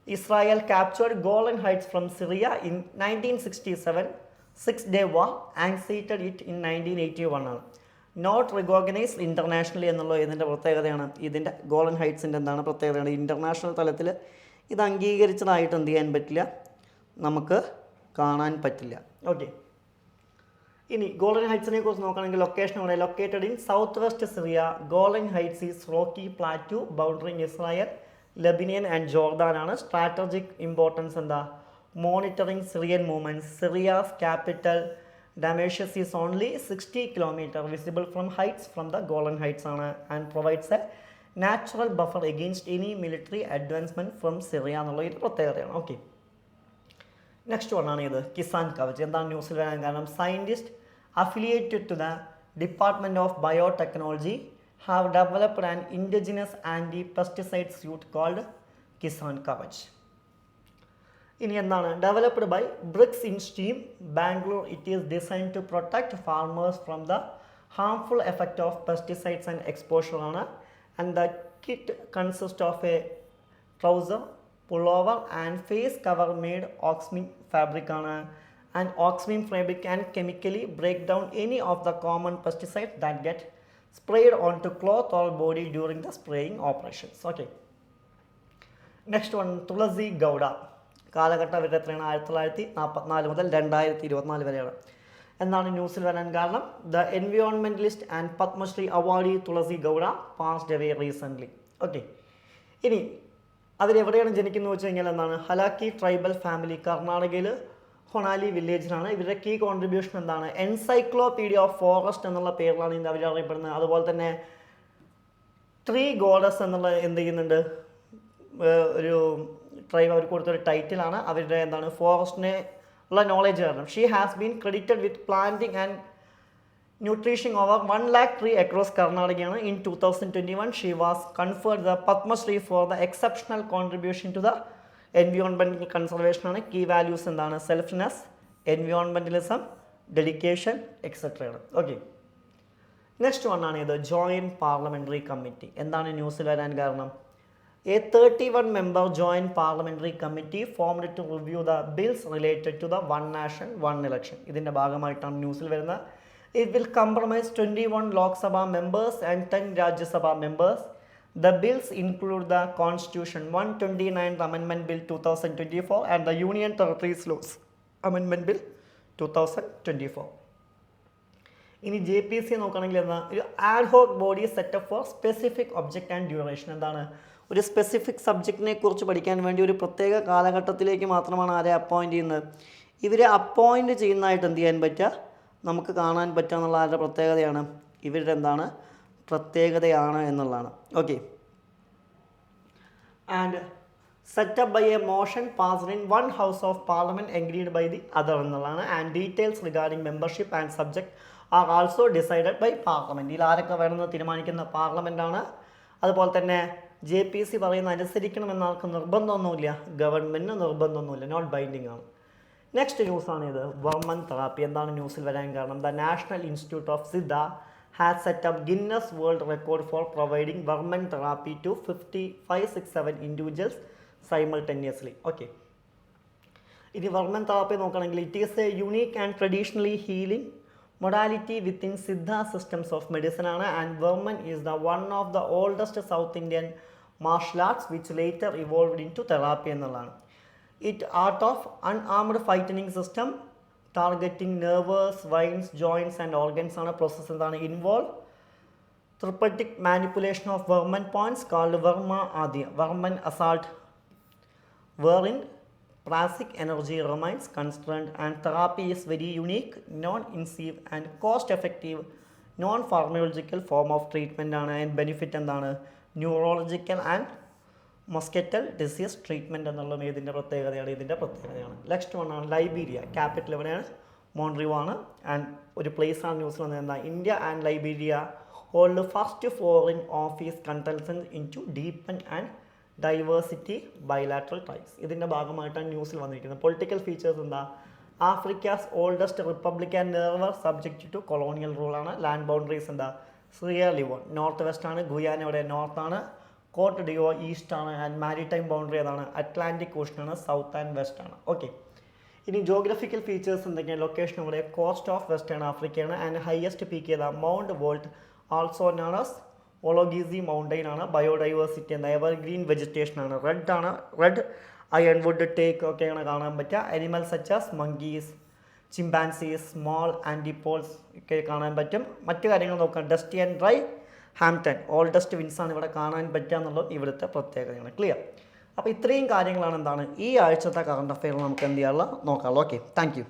Israel captured Golan Heights from Syria in 1967, 6-day war, and ceded it in 1981 ആണ്. നോട്ട് റിക്കോഗ്നൈസ്ഡ് ഇൻ്റർനാഷണലി എന്നുള്ള ഇതിൻ്റെ പ്രത്യേകതയാണ്. ഇതിൻ്റെ ഗോളൻ ഹൈറ്റ്സിൻ്റെ എന്താണ് പ്രത്യേകതയാണ്? ഇൻ്റർനാഷണൽ തലത്തിൽ ഇത് അംഗീകരിച്ചതായിട്ട് എന്ത് ചെയ്യാൻ പറ്റില്ല, നമുക്ക് കാണാൻ പറ്റില്ല. ഓക്കെ, ഇനി ഗോളൻ ഹൈറ്റ്സിനെ കുറിച്ച് നോക്കുകയാണെങ്കിൽ ലൊക്കേഷൻ ഇവിടെ located in south west Syria. Golan Heights is rocky plateau bordering Israel, Lebanon and Jordan ആണ്. സ്ട്രാറ്റജിക് ഇമ്പോർട്ടൻസ് എന്താ? Monitoring Syrian movements. Syria's capital Damascus is only 60 kilometre visible from heights from the Golan Heights ആണ്. And provides a natural buffer against any military advancement from Syria എന്നുള്ള ഒരു പ്രത്യേകതയാണ്. Okay, next one ആണ് ഇത് കിസാൻ കവച്. എന്താണ് ന്യൂസിൽ വരാൻ കാരണം? Scientist affiliated to the department of biotechnology have developed an indigenous anti-pesticide suit called Kisan Kavach. ഇനി എന്താണ്? Developed by BRICS InStem Bangalore. It is designed to protect farmers from the harmful effect of pesticides and exposure ആണ്. And the kit consist of a trouser, pullover and face cover made oxime fabric ആണ്. And oxime fabric can chemically break down any of the common pesticide that get sprayed onto cloth or body during the spraying operations. Okay, next one തുളസി ഗൗഡ. കാലഘട്ടം വരെ എത്രയാണ്? 1944 മുതൽ 2024 വരെയാണ്. എന്നാണ് ന്യൂസിൽ വരാൻ കാരണം? The environmentalist and Padma Shri awardee Tulasi Gowda passed away recently. Okay, ഇനി അവരെവിടെയാണ് ജനിക്കുന്നത് വെച്ച് കഴിഞ്ഞാൽ എന്താണ്? ഹലാക്കി ട്രൈബൽ ഫാമിലി, കർണാടകയിൽ ഹൊണാലി വില്ലേജിലാണ്. ഇവരുടെ കീ കോൺട്രിബ്യൂഷൻ എന്താണ്? എൻസൈക്ലോപീഡിയ ഓഫ് ഫോറസ്റ്റ് എന്നുള്ള പേരിലാണ് ഇന്ന് അവർ അറിയപ്പെടുന്നത്. അതുപോലെ തന്നെ ട്രീ ഗോഡസ് എന്നുള്ള എന്ത് ചെയ്യുന്നുണ്ട്? ഒരു ട്രൈബ് അവർക്ക് കൊടുത്തൊരു ടൈറ്റിലാണ്. അവരുടെ എന്താണ്? ഫോറസ്റ്റിനെ ഉള്ള നോളേജ് കാരണം. She has been credited with planting and nutrition over 1 lakh tree across കർണാടകയാണ്. In 2021 she was conferred the Padma Shri for the exceptional contribution to the environmental conservation ആണ്. കീ വാല്യൂസ് എന്താണ്? സെൽഫ്നെസ്, എൻവിയോൺമെൻറ്റലിസം, ഡെഡിക്കേഷൻ എക്സെട്രയാണ്. Okay, next one ആണ് ഇത് joint parliamentary committee. എന്താണ് ന്യൂസിൽ വരാൻ കാരണം? A 31 member joint parliamentary committee formed to review the bills related to the one nation one election. ഇതിൻ്റെ ഭാഗമായിട്ടാണ് ന്യൂസിൽ വരുന്നത്. It will comprise 21 Lok Sabha members and 10 Rajya Sabha members. The bills include the Constitution 129 Amendment Bill 2024 and the Union Territories Laws Amendment Bill 2024. ഇനി JPC നോക്കുകയാണെങ്കിൽ എന്താ? ഒരു ad hoc body setup for specific object and duration. എന്താണ്? ഒരു specific സബ്ജക്റ്റിനെ കുറിച്ച് പഠിക്കാൻ വേണ്ടി ഒരു പ്രത്യേക കാലഘട്ടത്തിലേക്ക് മാത്രമാണ് ആരെ അപ്പോയിൻറ്റ് ചെയ്യുന്നത്. ഇവരെ അപ്പോയിൻറ്റ് ചെയ്യുന്നതായിട്ട് എന്ത് ചെയ്യാൻ പറ്റുക? നമുക്ക് കാണാൻ പറ്റുക എന്നുള്ള ആരുടെ പ്രത്യേകതയാണ്? ഇവരുടെ എന്താണ്? പ്രത്യേകതയാണ് എന്നുള്ളതാണ്. Okay. And set up by a motion passed in one house of parliament agreed by the other എന്നുള്ളതാണ്. And details regarding membership and subject are also decided by parliament. ഇതിൽ ആരൊക്കെ വേണമെന്ന് തീരുമാനിക്കുന്ന പാർലമെൻറ്റാണ്. അതുപോലെ തന്നെ JPC പറയുന്ന അനുസരിക്കണമെന്ന ആൾക്ക് നിർബന്ധമൊന്നുമില്ല, ഗവൺമെൻറ്റിന് നിർബന്ധമൊന്നുമില്ല, നോട്ട് ബൈൻഡിങ് ആണ്. നെക്സ്റ്റ് ന്യൂസാണ് ഇത്, വർമ്മൻ തെറാപ്പി. എന്താണ് ന്യൂസിൽ വരാൻ കാരണം? The national institute of Siddha has set up Guinness world record for providing varmam therapy to 5567 individuals simultaneously. Okay. ഇനി വർമ്മൻ തെറാപ്പി നോക്കുകയാണെങ്കിൽ it is a unique and traditionally healing modality within Siddha systems of medicine ആണ്. And varmam is the one of the oldest south Indian martial arts which later evolved into therapy എന്നുള്ളതാണ്. It art of unarmed fighting system targeting nerves, vines, joints and organs ആണ്. Process എന്താണ് involve? Therapeutic manipulation of varmam points called varma ആദ്യ. Varmam assault wherein prasic energy remains constrained and therapy is very unique, non-invasive and cost-effective non-pharmacological form of treatment ആണ്. And benefit എന്താണ്? Neurological and മസ്കറ്റൽ disease treatment എന്നുള്ളത് ഇതിൻ്റെ പ്രത്യേകതയാണ്. Next one ആണ് Liberia. Capital എവിടെയാണ്? മോൺട്രിയോ ആണ്. And ഒരു പ്ലേസ് ആണ് ന്യൂസിൽ വന്നത്. എന്താ? India and Liberia hold first foreign office consultations in to deepen and diversity bilateral ties. ഇതിൻ്റെ ഭാഗമായിട്ടാണ് ന്യൂസിൽ വന്നിരിക്കുന്നത്. പൊളിറ്റിക്കൽ ഫീച്ചേഴ്സ് എന്താ? Africa's oldest republic and never subject to colonial റൂളാണ്. ലാൻഡ് ബൗണ്ടറീസ് എന്താ? സിയർ ലിവോൺ നോർത്ത് വെസ്റ്റ് ആണ്, Guinea ഇവിടെ നോർത്താണ്, കോട്ട് ഡിയോ ഈസ്റ്റ് ആണ്. ആൻഡ് മാരിടൈം ബൗണ്ടറി ഏതാണ്? അറ്റ്ലാന്റിക് ഓഷനാണ്, സൗത്ത് ആൻഡ് വെസ്റ്റ് ആണ്. ഓക്കെ. ഇനി ജോഗ്രഫിക്കൽ ഫീച്ചേഴ്സ് എന്തൊക്കെയാണ്? ലൊക്കേഷൻ ഇവിടെ coast of western ആഫ്രിക്കയാണ്. And highest peak ചെയ്ത mount Wuteve also known as Wologizi mountain ആണ്. ബയോഡൈവേഴ്സിറ്റി എന്താ? എവർഗ്രീൻ വെജിറ്റേഷൻ ആണ്. റെഡ് അയൺവുഡ് ടേക്ക് ഒക്കെയാണ് കാണാൻ പറ്റുക. Animals such as monkeys, chimpanzees, small antelopes ഒക്കെ കാണാൻ പറ്റും. മറ്റു കാര്യങ്ങൾ നോക്കാം. Dusty and dry harmattan oldest winds ആണ് ഇവിടെ കാണാൻ പറ്റുക എന്നുള്ളത് ഇവിടുത്തെ പ്രത്യേകതയാണ്. ക്ലിയർ? അപ്പോൾ ഇത്രയും കാര്യങ്ങളാണ് എന്താണ് ഈ ആഴ്ചത്തെ കറണ്ട് അഫെയർ നമുക്ക് എന്ത് ചെയ്യാനുള്ള നോക്കാമല്ലോ. Okay, thank you.